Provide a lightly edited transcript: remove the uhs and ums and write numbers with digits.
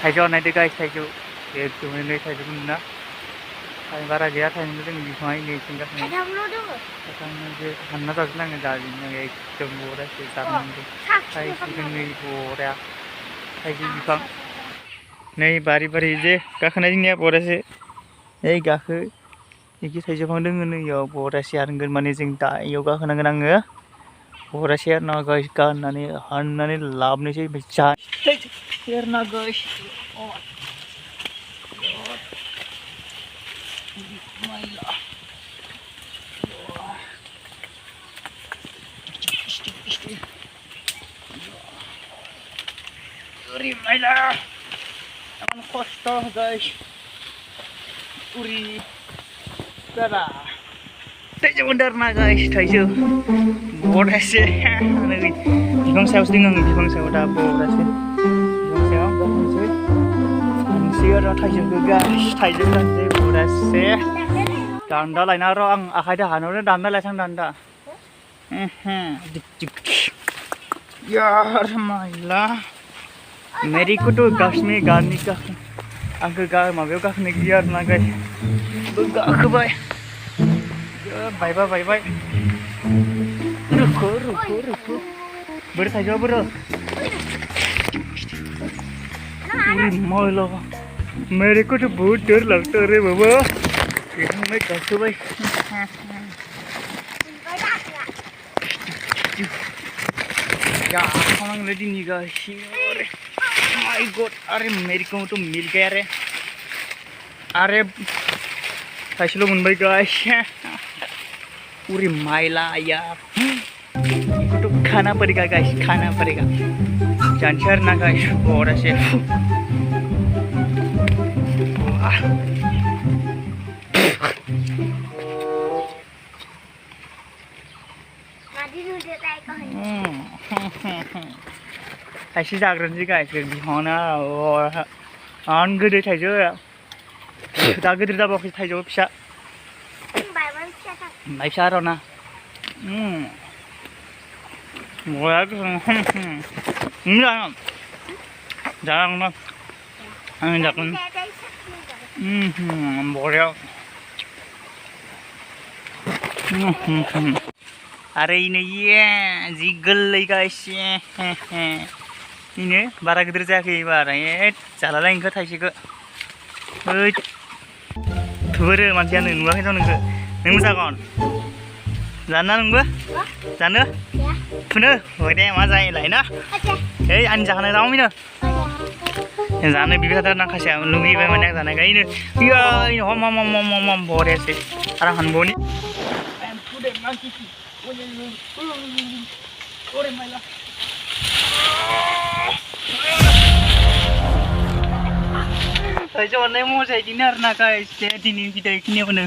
थाइजौ नायदो गाइस थाइजौ एकदमै नै थाइजौ ना बारा गैया थाइजौ जोंनि बिफाङा नै सिंगासिनो थाइजौनो जे हानना जाजोबनाङो जाजोबनो एकदम बरासो जानांगौ थाइजौ जोंनि बराया थाइजौ बिफां नै बारि बारि जे गाखोनाय जोंनिया बरासो ओइ गाखो इखि थाइजौ बिफां दोङो नै इयाव बरासो हानगोन माने जों दा इयाव गाखोनांगोन आङो बरासो आरोना गाइस गाननानै हाननानै लाबोनोसै ओमफ्राय जा आरोना guys Uri maila, aman kosto guys. Uri, tara. Tajuk bener na guys, tajuk. Bodoh sih. Bifang saya harus dengar bifang saya udah bodoh sih. Bifang saya bodoh sih. Manusia orang tajuk guys, tajuk kan sih bodoh sih. Danda lain orang akai dah hanurnya danda lah sang danda. Ya maila. मेरी को तो गाछ में गाने का आंखो गा माबायाव गाखोनो गियो आरोना गाइस गाखोबाय बायबा बायबाय रुखो रुखो रुखो बोरो थाइजौआ बोरो मायला मेरे को तो बहुत डर लगता है रे बाबा मैं गाखोबाय या खानांगोन दिनै गासिबो My God, अरे मेरे को तो मिल गया रे अरे फैसलो मुंबई गाइस पूरी माइला यार इसको तो खाना पड़ेगा गाइस खाना पड़ेगा जानकर ना गाइस और ऐसे थाइसे जाग्रोनोसै गाइस बिफाङानो आन गोदै थाइजौ दा गिदिर जाबावाखै थाइजौ फिसा बाय फिसा आरो ना बया जागोन आं जागोन बया अरे इनो ये जि गोरलै गाइस इनो बारा गिदिर जायाखै बारा जालालायनोखौ थाइसेखौ ओइ थुबोरो मानसियानो नुवाखै थ' नोंखौ नोंबो जागोन जाना नोंबो जानो फुनो दे मा जायोलाय ना ओइ आंनि जाखानो रावमिनो जानो बिबाय थाथार नाखासेया लुगैबाय माने आं जानायखाय इनो हम हम हम हम हम बरियासै आरो आं हानबावनि थाइजौ हाननाय मजा इदिनो आरोना गाइस दिनैनि भिडिअ' बेखिनियावनो